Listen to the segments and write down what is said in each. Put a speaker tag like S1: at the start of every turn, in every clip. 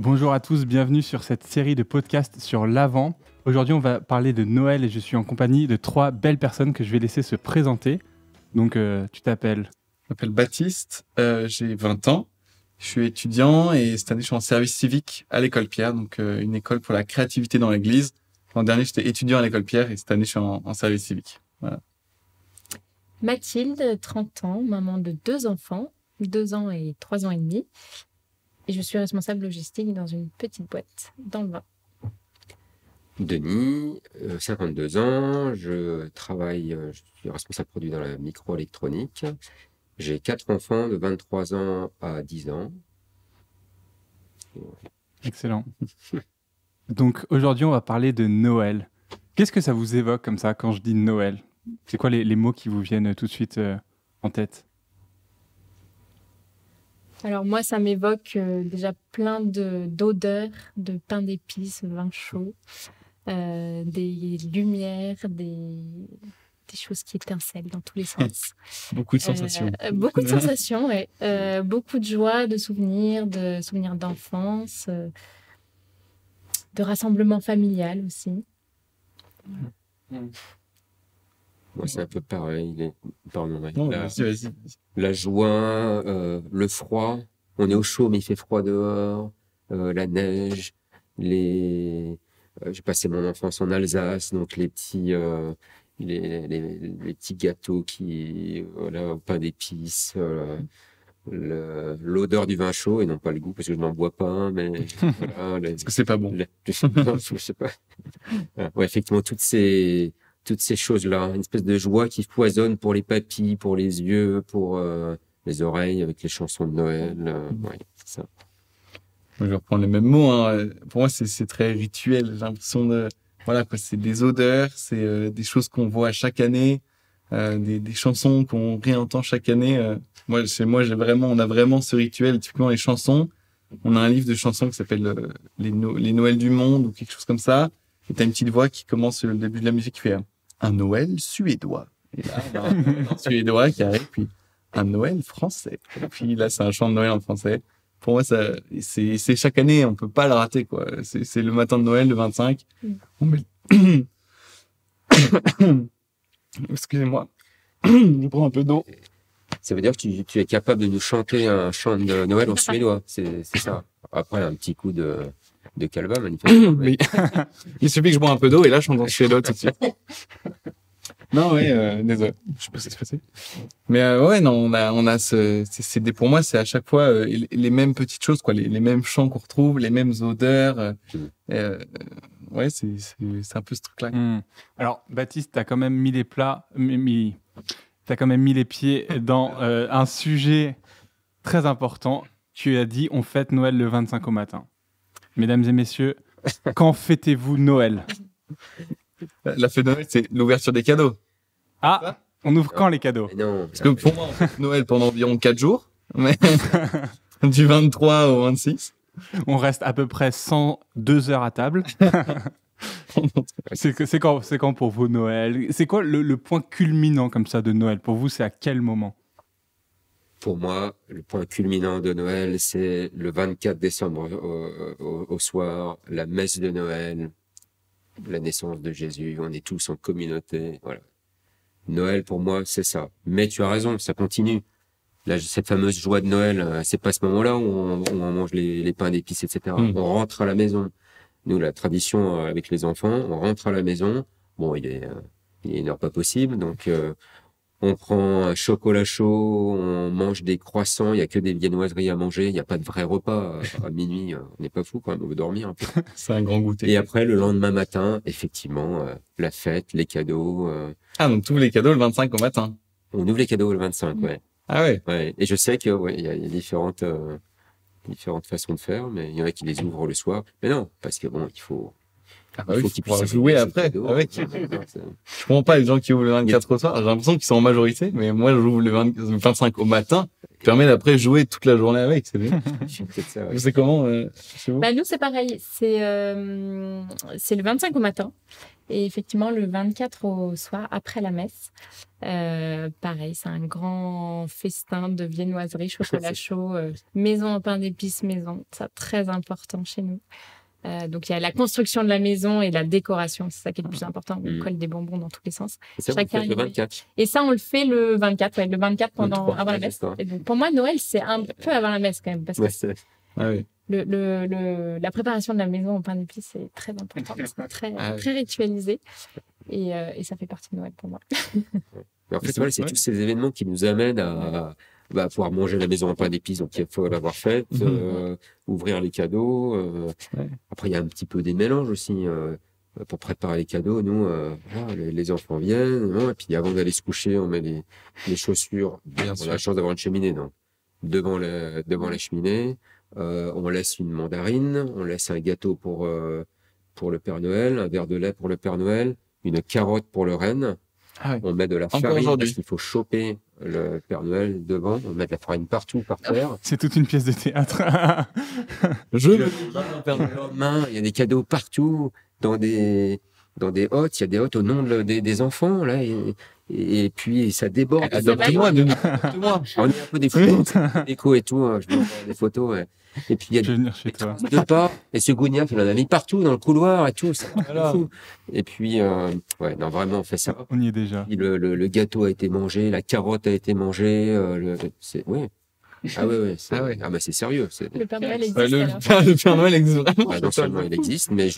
S1: Bonjour à tous, bienvenue sur cette série de podcasts sur l'Avent. Aujourd'hui, on va parler de Noël et je suis en compagnie de 3 belles personnes que je vais laisser se présenter. Donc, tu t'appelles?
S2: Je m'appelle Baptiste, j'ai 20 ans, je suis étudiant et cette année je suis en service civique à l'école Pierre, donc une école pour la créativité dans l'église. L'an dernier j'étais étudiant à l'école Pierre et cette année je suis en service civique. Voilà.
S3: Mathilde, 30 ans, maman de 2 enfants, 2 ans et 3 ans et demi. Et je suis responsable logistique dans une petite boîte dans le vin.
S4: Denis, 52 ans, je suis responsable produit dans la microélectronique. J'ai 4 enfants de 23 ans à 10 ans.
S1: Excellent. Donc, aujourd'hui, on va parler de Noël. Qu'est-ce que ça vous évoque comme ça quand je dis Noël? C'est quoi les mots qui vous viennent tout de suite en tête?
S3: Alors moi, ça m'évoque déjà plein d'odeurs, de pain d'épices, vin chaud, des lumières, des choses qui étincellent dans tous les sens.
S2: Beaucoup de sensations.
S3: Beaucoup de sensations, ouais. Beaucoup de joie, de souvenirs d'enfance, de rassemblement familial aussi.
S4: Moi, c'est un peu pareil. Pardon, ouais.
S2: Non, vas-y.
S4: La joie, le froid. On est au chaud, mais il fait froid dehors. La neige. J'ai passé mon enfance en Alsace, donc les petits gâteaux au pain d'épices. L'odeur du vin chaud et non pas le goût parce que je n'en bois pas, mais voilà,
S2: Est-ce que c'est pas bon?
S4: Non, je sais pas. Ouais, effectivement, toutes ces choses-là, une espèce de joie qui foisonne pour les papilles, pour les yeux, pour les oreilles avec les chansons de Noël. Ouais, c'est ça.
S2: Je vais reprendre les mêmes mots. Hein. Pour moi, c'est très rituel. J'ai l'impression voilà quoi, c'est des odeurs, c'est des choses qu'on voit chaque année, des chansons qu'on réentend chaque année. Moi, on a vraiment ce rituel. Typiquement, les chansons. On a un livre de chansons qui s'appelle les Noëls du monde ou quelque chose comme ça. Et t'as une petite voix qui commence le début de la musique qui fait un Noël suédois. Et là, on a un suédois qui arrive, puis un Noël français. Et puis là, c'est un chant de Noël en français. Pour moi, c'est chaque année, on peut pas le rater, quoi. C'est le matin de Noël, le 25. On met... Excusez-moi. Je prends un peu d'eau.
S4: Ça veut dire que tu es capable de nous chanter un chant de Noël en suédois. C'est ça. Après, un petit coup de calva, manifestement.
S2: Oui. Il suffit que je bois un peu d'eau et là, je chante en suédois tout de suite. Non, oui, désolé. Je sais pas ce qui s'est passé. Mais ouais, non, on a pour moi, c'est à chaque fois les mêmes petites choses, quoi, les mêmes chants qu'on retrouve, les mêmes odeurs. Ouais, c'est un peu ce truc-là.
S1: Alors, Baptiste, t'as quand même mis les pieds dans un sujet très important. Tu as dit, on fête Noël le 25 au matin. Mesdames et messieurs, quand fêtez-vous Noël?
S2: La fête de Noël, c'est l'ouverture des cadeaux.
S1: Ah, on ouvre quand les cadeaux?
S4: Non.
S2: Parce que pour moi, on fête Noël pendant environ 4 jours. Mais du 23 au 26.
S1: On reste à peu près 102 heures à table. C'est quand pour vous Noël? C'est quoi le point culminant comme ça de Noël? Pour vous, c'est à quel moment?
S4: Pour moi, le point culminant de Noël, c'est le 24 décembre au soir, la messe de Noël, la naissance de Jésus. On est tous en communauté. Voilà. Noël, pour moi, c'est ça. Mais tu as raison, ça continue. Là, cette fameuse joie de Noël, c'est pas ce moment-là où on mange les pains d'épices, etc. On rentre à la maison. Nous, la tradition avec les enfants, on rentre à la maison. Bon, il est 1 heure pas possible, donc on prend un chocolat chaud, on mange des croissants. Il y a que des viennoiseries à manger. Il y a pas de vrai repas à minuit. On n'est pas fou quand même. On veut dormir un peu.
S2: C'est un grand goûter.
S4: Et après, le lendemain matin, effectivement, la fête, les cadeaux.
S2: Donc tu ouvres les cadeaux le 25 au matin.
S4: On ouvre les cadeaux le 25, ouais.
S2: Ah ouais.
S4: Ouais. Et je sais que il y a différentes façons de faire, mais il y en a qui les ouvrent le soir. Mais non, parce que bon, il faut
S2: qu'ils puissent jouer après. Avec. Je comprends pas les gens qui ouvrent le 24 au soir. J'ai l'impression qu'ils sont en majorité, mais moi, j'ouvre le 25 au matin. Ça permet d'après jouer toute la journée avec. C'est bien. Vous savez comment chez vous?
S3: Nous, c'est pareil. C'est le 25 au matin. Et effectivement, le 24 au soir, après la messe, pareil, c'est un grand festin de viennoiserie, chocolat chaud, maison en pain d'épices maison. Ça, très important chez nous. Donc, il y a la construction de la maison et la décoration. C'est ça qui est le plus important. On colle des bonbons dans tous les sens.
S4: Et ça, vous le faites le 24.
S3: Et ça, on le fait le 24, le 24 avant la
S4: Ouais,
S3: messe.
S4: d'accord.
S3: Et donc, pour moi, Noël, c'est un peu avant la messe quand même. Parce que
S4: Ouais, c'est-
S2: Ah oui.
S3: la préparation de la maison au pain d'épices, c'est très important. C'est très, très ritualisé. Et ça fait partie de Noël pour moi.
S4: Mais en fait, voilà, c'est tous ces événements qui nous amènent à pouvoir manger la maison en pain d'épices, donc il faut l'avoir faite, ouvrir les cadeaux. Après, il y a un petit peu des mélanges aussi. Pour préparer les cadeaux, nous, voilà, les enfants viennent, et puis avant d'aller se coucher, on met les chaussures.
S2: Bien
S4: On
S2: sûr.
S4: a la chance d'avoir une cheminée, donc devant la cheminée. On laisse une mandarine, on laisse un gâteau pour le Père Noël, un verre de lait pour le Père Noël, une carotte pour le renne.
S2: Ah oui.
S4: On met de la
S2: Encore
S4: farine
S2: aujourd'hui.
S4: parce qu'il faut choper le Père Noël devant. On met de la farine partout par terre.
S1: C'est toute une pièce de théâtre.
S2: Je
S4: Le lendemain, il y a des cadeaux partout dans des hôtes. Il y a des hôtes au nom des enfants là et puis ça déborde.
S2: Adopte-moi, adopte-moi.
S4: On est un peu des photos, déco et tout. Je vais des photos. Ouais. Et puis il y a
S1: Je vais venir chez toi.
S4: deux pas. Et ce Gougnac, il en a mis partout dans le couloir et tout. C'est
S2: Voilà.
S4: fou. Et puis ouais, non vraiment, on fait ça.
S1: On y est déjà.
S4: Puis le gâteau a été mangé, la carotte a été mangée. C'est ouais. Ah ouais.
S2: Ah ouais.
S4: Ah bah c'est sérieux.
S3: Le Père Noël existe.
S2: Ouais,
S3: alors.
S2: le Père Noël existe vraiment.
S4: Non seulement il existe, mais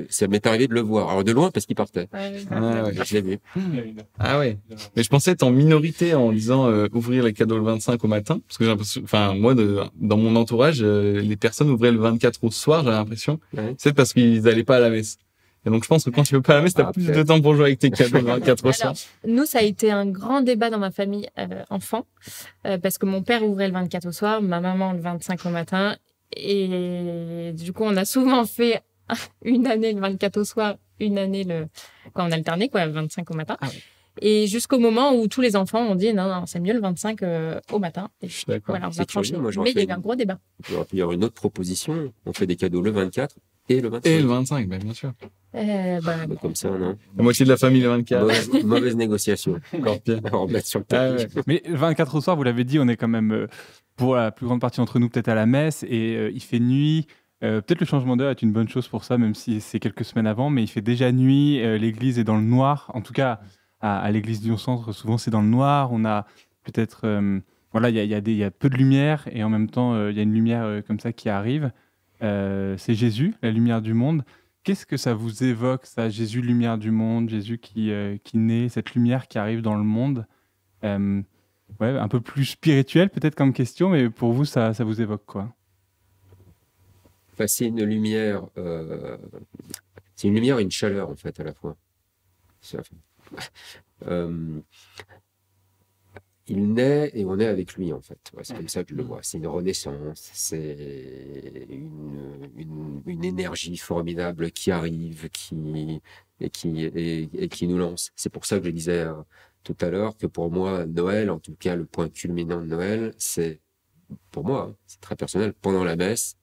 S4: ça m'est arrivé de le voir. Alors de loin parce qu'il partait.
S3: Ouais.
S2: Ah ouais.
S4: Je l'ai vu.
S2: Ah ouais. Mais je pensais être en minorité en disant ouvrir les cadeaux le 25 au matin, parce que j'ai l'impression, enfin moi dans mon entourage, les personnes ouvraient le 24 au soir, j'ai l'impression.
S4: Ouais.
S2: C'est parce qu'ils allaient pas à la messe. Et donc je pense que quand tu veux pas à la messe, t'as
S4: Ah,
S2: plus
S4: peut-être.
S2: de temps pour jouer avec tes cadeaux le 24 au soir.
S3: Alors, nous, ça a été un grand débat dans ma famille enfant, parce que mon père ouvrait le 24 au soir, ma maman le 25 au matin. Et du coup, on a souvent fait une année le 24 au soir, une année quand on alternait, le 25 au matin.
S2: Ah ouais.
S3: Et jusqu'au moment où tous les enfants ont dit non, c'est mieux le 25 au matin. Et
S2: Je suis d'accord.
S3: voilà, on
S4: C'est
S3: a tranché.
S4: curieux, moi, j'en
S3: Mais il y a
S4: fais
S3: eu un gros débat.
S4: Il aurait pu y avoir une autre proposition. On fait des cadeaux le 24 et le 25.
S2: Et le 25, ben bien sûr.
S4: Comme ça, non.
S2: La moitié de la famille le 24.
S4: Mauvaise négociation.
S2: Encore pire.
S4: On va mettre sur le
S2: Ah
S4: tapis.
S2: ouais.
S1: Mais le 24 au soir, vous l'avez dit, on est quand même, pour la plus grande partie d'entre nous, peut-être à la messe, et il fait nuit. Peut-être le changement d'heure est une bonne chose pour ça, même si c'est quelques semaines avant, mais il fait déjà nuit, l'église est dans le noir. En tout cas, à l'église Lyon-Centre, souvent c'est dans le noir. On a peut-être... voilà, il y a peu de lumière, et en même temps, il y a une lumière comme ça qui arrive. C'est Jésus, la lumière du monde. Qu'est-ce que ça vous évoque, ça, Jésus, lumière du monde, Jésus qui naît, cette lumière qui arrive dans le monde? Ouais, un peu plus spirituel peut-être comme question, mais pour vous, ça vous évoque quoi?
S4: Enfin, c'est une lumière et une chaleur, en fait, à la fois. Il naît et on est avec lui, en fait. Ouais, c'est comme ça que je le vois. C'est une renaissance, c'est une énergie formidable qui arrive, et qui nous lance. C'est pour ça que je disais tout à l'heure que pour moi, Noël, en tout cas le point culminant de Noël, c'est, pour moi, hein, c'est très personnel, pendant la messe,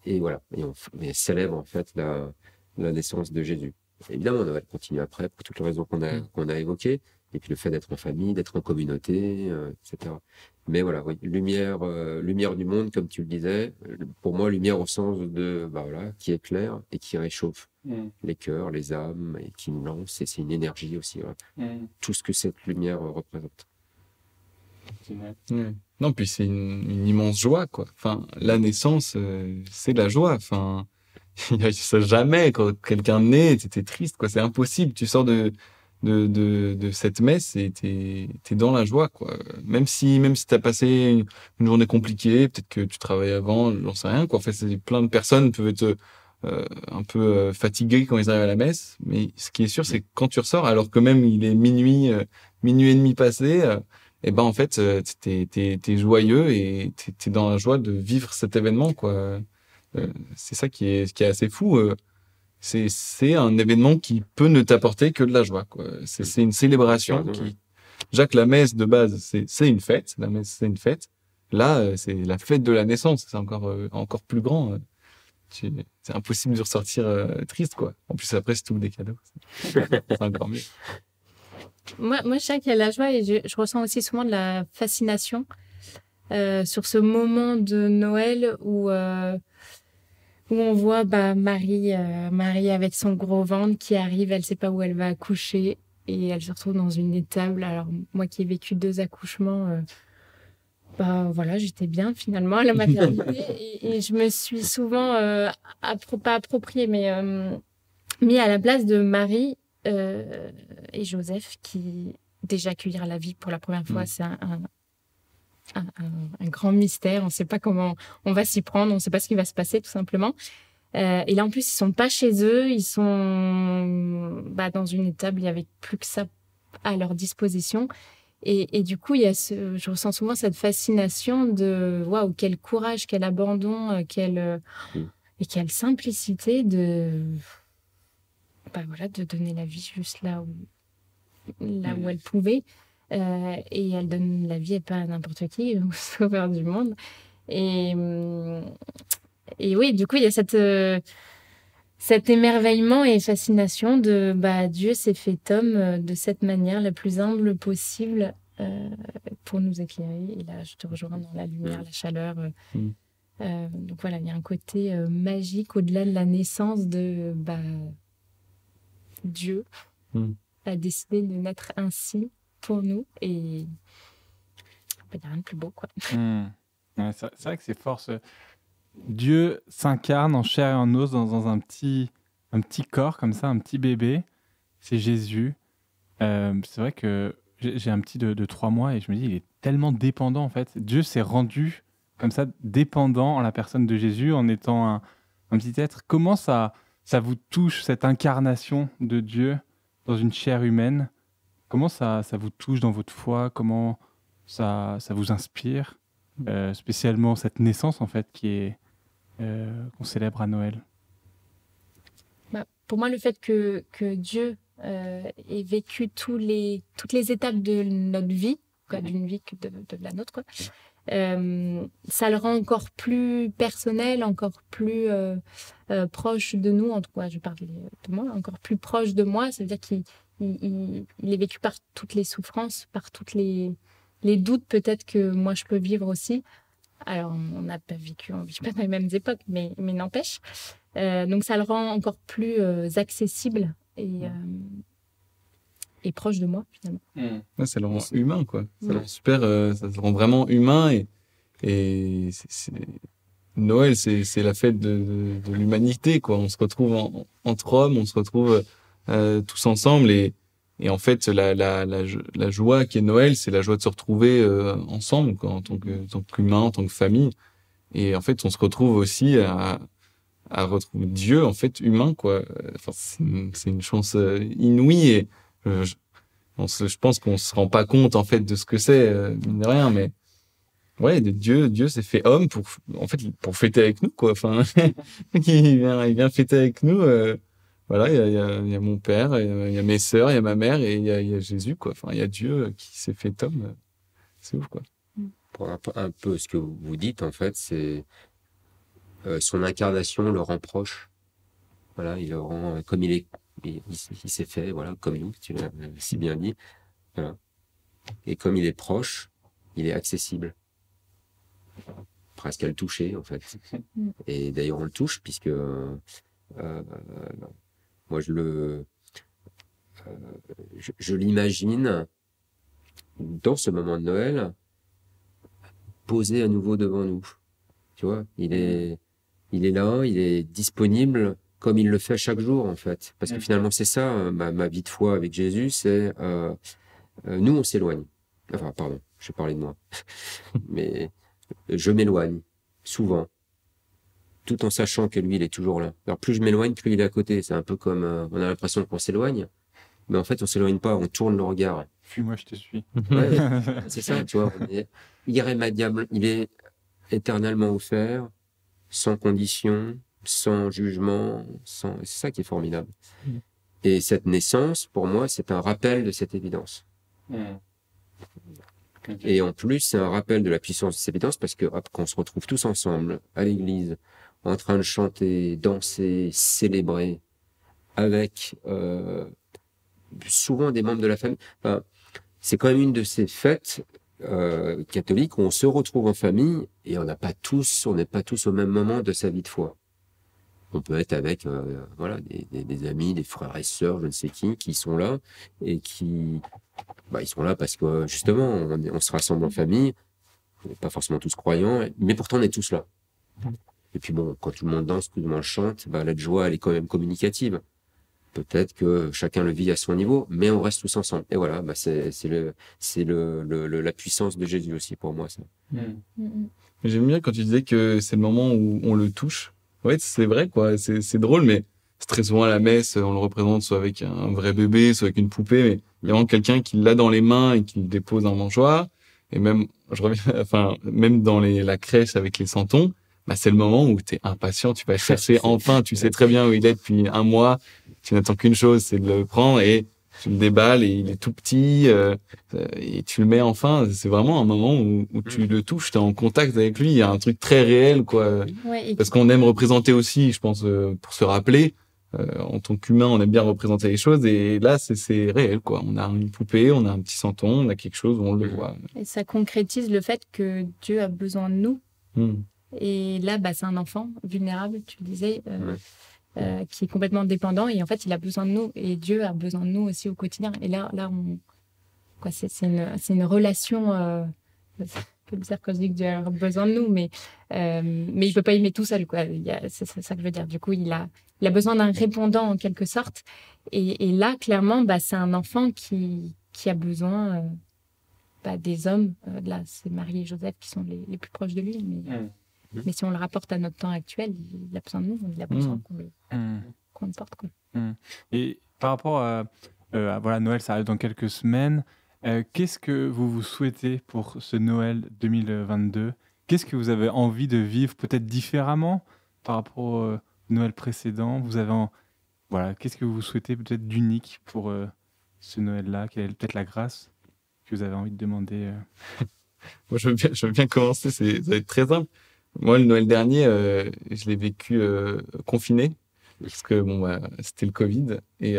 S4: et voilà, et on célèbre en fait la naissance de Jésus. Évidemment, Noël continue après pour toutes les raisons qu'on a évoquées, et puis le fait d'être en famille, d'être en communauté, etc. Mais voilà, oui, lumière du monde, comme tu le disais. Pour moi, lumière au sens de, voilà, qui éclaire et qui réchauffe les cœurs, les âmes, et qui nous lance. Et c'est une énergie aussi. Voilà. Tout ce que cette lumière représente.
S2: Ouais. Non, puis c'est une immense joie, quoi. Enfin, la naissance, c'est la joie. Enfin, ça jamais quand quelqu'un naît, t'es triste, quoi. C'est impossible. Tu sors de cette messe et t'es dans la joie, quoi. Même si t'as passé une journée compliquée, peut-être que tu travailles avant, j'en sais rien, quoi. En fait, plein de personnes peuvent être un peu fatiguées quand ils arrivent à la messe. Mais ce qui est sûr, c'est que quand tu ressors, alors que même il est minuit et demi passé, et ben en fait, t'es joyeux et t'es dans la joie de vivre cet événement, quoi. C'est ça qui est assez fou. C'est un événement qui peut ne t'apporter que de la joie, quoi. C'est une célébration qui... Déjà que la messe de base, c'est une fête. La messe, c'est une fête. Là, c'est la fête de la naissance. C'est encore plus grand. c'est impossible de ressortir triste, quoi. En plus, après, c'est tout des cadeaux. C'est encore mieux.
S3: Moi, je sais qu'il y a la joie et je ressens aussi souvent de la fascination sur ce moment de Noël où on voit Marie avec son gros ventre qui arrive, elle sait pas où elle va accoucher et elle se retrouve dans une étable. Alors moi qui ai vécu 2 accouchements, voilà, j'étais bien finalement à la maternité et je me suis souvent pas appropriée mais mis à la place de Marie et Joseph qui déjà accueillir la vie pour la première fois, c'est un grand mystère. On ne sait pas comment on va s'y prendre, on ne sait pas ce qui va se passer tout simplement. Et là en plus ils sont pas chez eux, ils sont dans une étable, il y avait plus que ça à leur disposition. Et du coup, je ressens souvent cette fascination de waouh, quel courage, quel abandon, et quelle simplicité de donner la vie juste là où elle pouvait. Et elle donne la vie et pas à n'importe qui, au sauveur du monde. Et oui, du coup, il y a cet émerveillement et fascination de Dieu s'est fait homme de cette manière la plus humble possible pour nous éclairer. Et là, je te rejoins dans la lumière, la chaleur. Donc voilà, il y a un côté magique au-delà de la naissance de Dieu a décidé de naître ainsi pour nous et il n'y a rien de plus beau, quoi.
S1: Ouais, c'est vrai que c'est fort. Dieu s'incarne en chair et en os dans un petit corps comme ça, un petit bébé. C'est Jésus. C'est vrai que j'ai un petit de 3 mois et je me dis, il est tellement dépendant en fait. Dieu s'est rendu comme ça dépendant en la personne de Jésus en étant un petit être. Comment ça vous touche, cette incarnation de Dieu dans une chair humaine? Comment ça vous touche dans votre foi? Comment ça vous inspire? Spécialement cette naissance en fait qu'on célèbre à Noël.
S3: Pour moi, le fait que Dieu ait vécu toutes les étapes de notre vie, d'une vie que de la nôtre, ça le rend encore plus personnel, encore plus proche de nous. En tout cas, je parle de moi, encore plus proche de moi. Ça veut dire qu'il est vécu par toutes les souffrances, par toutes les doutes peut-être que moi je peux vivre aussi. Alors, on n'a pas vécu, on ne vit pas dans les mêmes époques, mais n'empêche. Donc, ça le rend encore plus accessible et proche de moi, finalement.
S2: Ouais, ça le rend humain, quoi. Ça le rend super, ça le rend vraiment humain. Et Noël, c'est la fête de l'humanité, quoi. On se retrouve entre hommes, on se retrouve tous ensemble. Et en fait, la joie qui est Noël, c'est la joie de se retrouver ensemble, quoi, en tant qu'humain, en tant que famille. Et en fait, on se retrouve aussi à retrouver Dieu, en fait, humain, quoi. Enfin, c'est une chance inouïe. Et je pense qu'on se rend pas compte, en fait, de ce que c'est, mine de rien. Mais ouais, Dieu s'est fait homme pour fêter avec nous, quoi. Enfin, il vient fêter avec nous. Voilà, il y a mon père, il y a mes sœurs, il y a ma mère et il y a Jésus, quoi. Enfin, il y a Dieu qui s'est fait homme. C'est ouf, quoi.
S4: Pour un peu ce que vous dites, en fait, c'est son incarnation le rend proche. Voilà, il le rend comme il est. Il s'est fait, voilà, comme nous, tu l'as si bien dit. Voilà. Et comme il est proche, il est accessible. Presque à le toucher, en fait. Et d'ailleurs, on le touche puisque moi, je l'imagine dans ce moment de Noël posé à nouveau devant nous. Tu vois, il est là, il est disponible comme il le fait chaque jour, en fait. Parce que finalement, c'est ça, ma vie de foi avec Jésus, c'est nous, on s'éloigne. Enfin, pardon, je parlais de moi. Mais je m'éloigne, souvent. Tout en sachant que lui, il est toujours là. Alors, plus je m'éloigne, plus il est à côté. C'est un peu comme, on a l'impression qu'on s'éloigne. Mais en fait, on s'éloigne pas, on tourne le regard.
S1: Fuis-moi, je te suis.
S4: Ouais, c'est ça, tu vois. On est irrémédiable. Il est éternellement offert, sans condition, sans jugement, c'est ça qui est formidable. Et cette naissance, pour moi, c'est un rappel de cette évidence. Et en plus, c'est un rappel de la puissance de cette évidence parce que quand on se retrouve tous ensemble à l'église, en train de chanter, danser, célébrer, avec souvent des membres de la famille. Enfin, c'est quand même une de ces fêtes catholiques où on se retrouve en famille et on n'est pas tous au même moment de sa vie de foi. On peut être avec voilà, des amis, des frères et sœurs, je ne sais qui sont là et qui ils sont là parce que justement on se rassemble en famille, on n'est pas forcément tous croyants, mais pourtant on est tous là. Et puis bon, quand tout le monde danse, tout le monde chante, la joie elle est quand même communicative. Peut-être que chacun le vit à son niveau, mais on reste tous ensemble. Et voilà, c'est la puissance de Jésus aussi pour moi ça.
S2: J'aime bien quand tu disais que c'est le moment où on le touche. Ouais, c'est vrai, quoi. C'est drôle, mais c'est très souvent à la messe, on le représente soit avec un vrai bébé, soit avec une poupée, mais il y a vraiment quelqu'un qui l'a dans les mains et qui le dépose dans le mangeoire. Et même, même dans la crèche avec les santons, c'est le moment où t'es impatient, tu vas le chercher enfin, tu sais très bien où il est depuis un mois, tu n'attends qu'une chose, c'est de le prendre et tu le déballes et il est tout petit, et tu le mets enfin. C'est vraiment un moment où tu le touches, t'es en contact avec lui, il y a un truc très réel, quoi.
S3: Ouais,
S2: Parce qu'on aime représenter aussi, je pense, pour se rappeler, en tant qu'humain, on aime bien représenter les choses et là, c'est réel, quoi. On a une poupée, on a un petit santon, on a quelque chose où on le voit.
S3: Et ça concrétise le fait que Dieu a besoin de nous. Et là, c'est un enfant vulnérable, tu le disais, qui est complètement dépendant. Et en fait, il a besoin de nous. Et Dieu a besoin de nous aussi au quotidien. Et là c'est une relation... je peux dire quand je dis que Dieu a besoin de nous, mais il peut pas aimer tout seul, quoi. C'est ça que je veux dire. Du coup, il a besoin d'un répondant en quelque sorte. Et là, clairement, c'est un enfant qui a besoin des hommes. Là, c'est Marie et Joseph qui sont les plus proches de lui. Mais si on le rapporte à notre temps actuel, il a besoin de nous. Il a besoin qu'on le porte, quoi.
S1: Et par rapport à voilà, Noël, ça arrive dans quelques semaines. Qu'est-ce que vous souhaitez pour ce Noël 2022 ? Qu'est-ce que vous avez envie de vivre peut-être différemment par rapport au Noël précédent ? Voilà, qu'est-ce que vous souhaitez peut-être d'unique pour ce Noël-là ? Quelle est peut-être la grâce que vous avez envie de demander
S2: Moi, je veux bien commencer, ça va être très simple. Moi, le Noël dernier, je l'ai vécu confiné. Parce que c'était le Covid et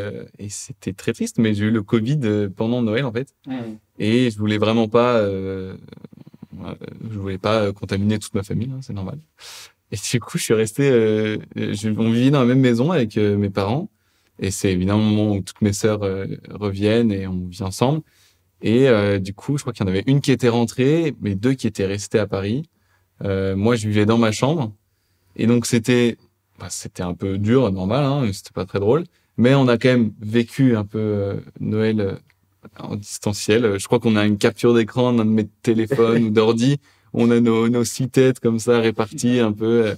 S2: c'était très triste, mais j'ai eu le Covid pendant Noël en fait. Et je voulais vraiment pas contaminer toute ma famille, c'est normal. Et du coup, je suis resté on vivait dans la même maison avec mes parents et c'est évidemment un moment où toutes mes sœurs reviennent et on vit ensemble. Et du coup, je crois qu'il y en avait une qui était rentrée, mais deux qui étaient restées à Paris. Moi, je vivais dans ma chambre et donc c'était un peu dur, normal, c'était pas très drôle. Mais on a quand même vécu un peu Noël en distanciel. Je crois qu'on a une capture d'écran d'un de mes téléphones ou d'ordi. On a nos 6 têtes comme ça réparties un peu.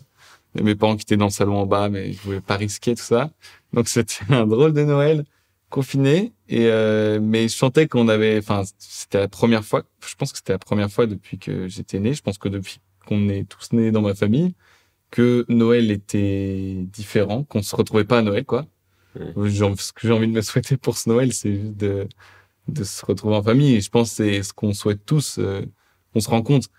S2: Et mes parents qui étaient dans le salon en bas, mais je voulais pas risquer tout ça. Donc c'était un drôle de Noël confiné. Mais je sentais c'était la première fois. Je pense que c'était la première fois depuis que j'étais né. Je pense que depuis qu'on est tous nés dans ma famille, que Noël était différent, qu'on se retrouvait pas à Noël, quoi. Ce que j'ai envie de me souhaiter pour ce Noël, c'est juste de se retrouver en famille. Et je pense que c'est ce qu'on souhaite tous. On se rend compte,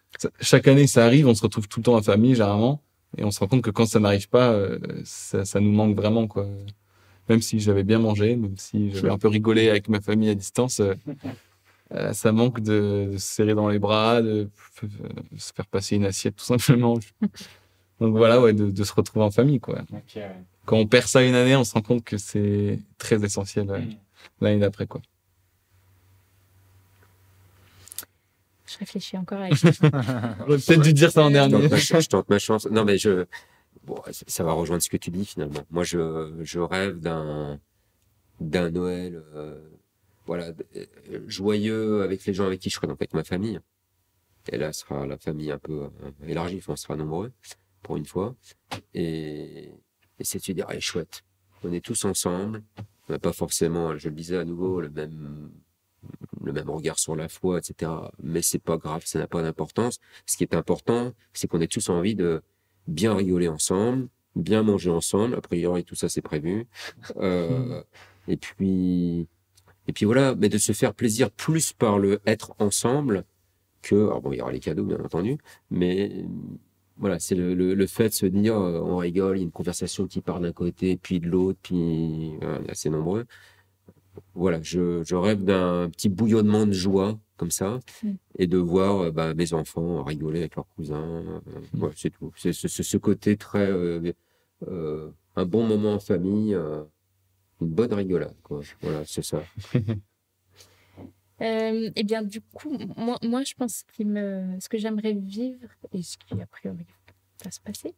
S2: chaque année ça arrive, on se retrouve tout le temps en famille, généralement, et on se rend compte que quand ça n'arrive pas, ça nous manque vraiment, quoi. Même si j'avais bien mangé, même si j'avais un peu rigolé avec ma famille à distance, ça manque de se serrer dans les bras, de se faire passer une assiette, tout simplement. Donc voilà, de se retrouver en famille, quoi.
S1: Okay, ouais.
S2: Quand on perd ça une année, on se rend compte que c'est très essentiel l'année d'après, quoi.
S3: Je réfléchis encore à
S2: J'aurais peut-être dû dire ça en dernier.
S4: Je tente ma chance. Non, mais ça va rejoindre ce que tu dis finalement. Moi, je rêve d'un Noël, joyeux avec les gens avec qui je serai, donc avec ma famille. Et là, ce sera la famille un peu élargie. Enfin, on sera nombreux pour une fois. Et c'est de se dire, allez, chouette. On est tous ensemble. On n'a pas forcément, je le disais à nouveau, le même regard sur la foi, etc. Mais c'est pas grave, ça n'a pas d'importance. Ce qui est important, c'est qu'on ait tous envie de bien rigoler ensemble, bien manger ensemble. A priori, tout ça, c'est prévu. Et puis voilà, mais de se faire plaisir plus par le être ensemble que, alors bon, il y aura les cadeaux, bien entendu, mais voilà, c'est le fait de se dire, on rigole, il y a une conversation qui part d'un côté, puis de l'autre, puis on est assez nombreux. Voilà, je rêve d'un petit bouillonnement de joie comme ça, et de voir mes enfants rigoler avec leurs cousins. Ouais, c'est tout. C'est ce côté très un bon moment en famille, une bonne rigolade, quoi. Voilà, c'est ça.
S3: Eh bien, du coup, moi je pense ce que j'aimerais vivre, et ce qui a priori va se passer,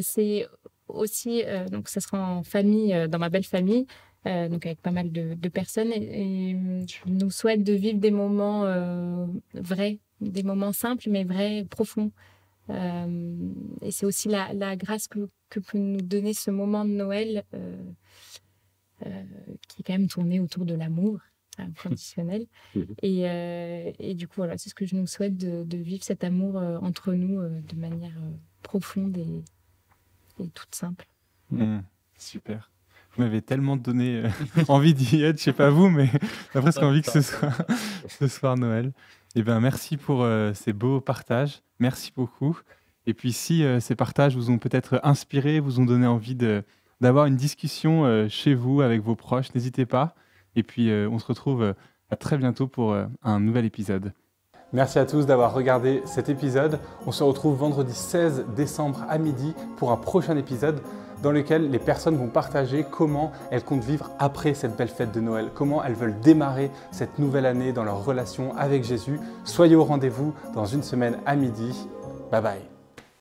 S3: c'est aussi, donc ça sera en famille, dans ma belle famille, donc avec pas mal de personnes, et je nous souhaite de vivre des moments vrais, des moments simples mais vrais, profonds. Et c'est aussi la grâce que peut nous donner ce moment de Noël, qui est quand même tourné autour de l'amour inconditionnel. Et du coup, voilà, c'est ce que je nous souhaite, de vivre cet amour entre nous de manière profonde et toute simple.
S1: Super. Vous m'avez tellement donné envie d'y être, je sais pas vous, mais j'ai presque envie que ce soir Noël. Et ben merci pour ces beaux partages. Merci beaucoup. Et puis si ces partages vous ont peut-être inspiré, vous ont donné envie d'avoir une discussion chez vous avec vos proches, n'hésitez pas. Et puis on se retrouve à très bientôt pour un nouvel épisode. Merci à tous d'avoir regardé cet épisode. On se retrouve vendredi 16 décembre à midi pour un prochain épisode dans lequel les personnes vont partager comment elles comptent vivre après cette belle fête de Noël, comment elles veulent démarrer cette nouvelle année dans leur relation avec Jésus. Soyez au rendez-vous dans une semaine à midi. Bye bye.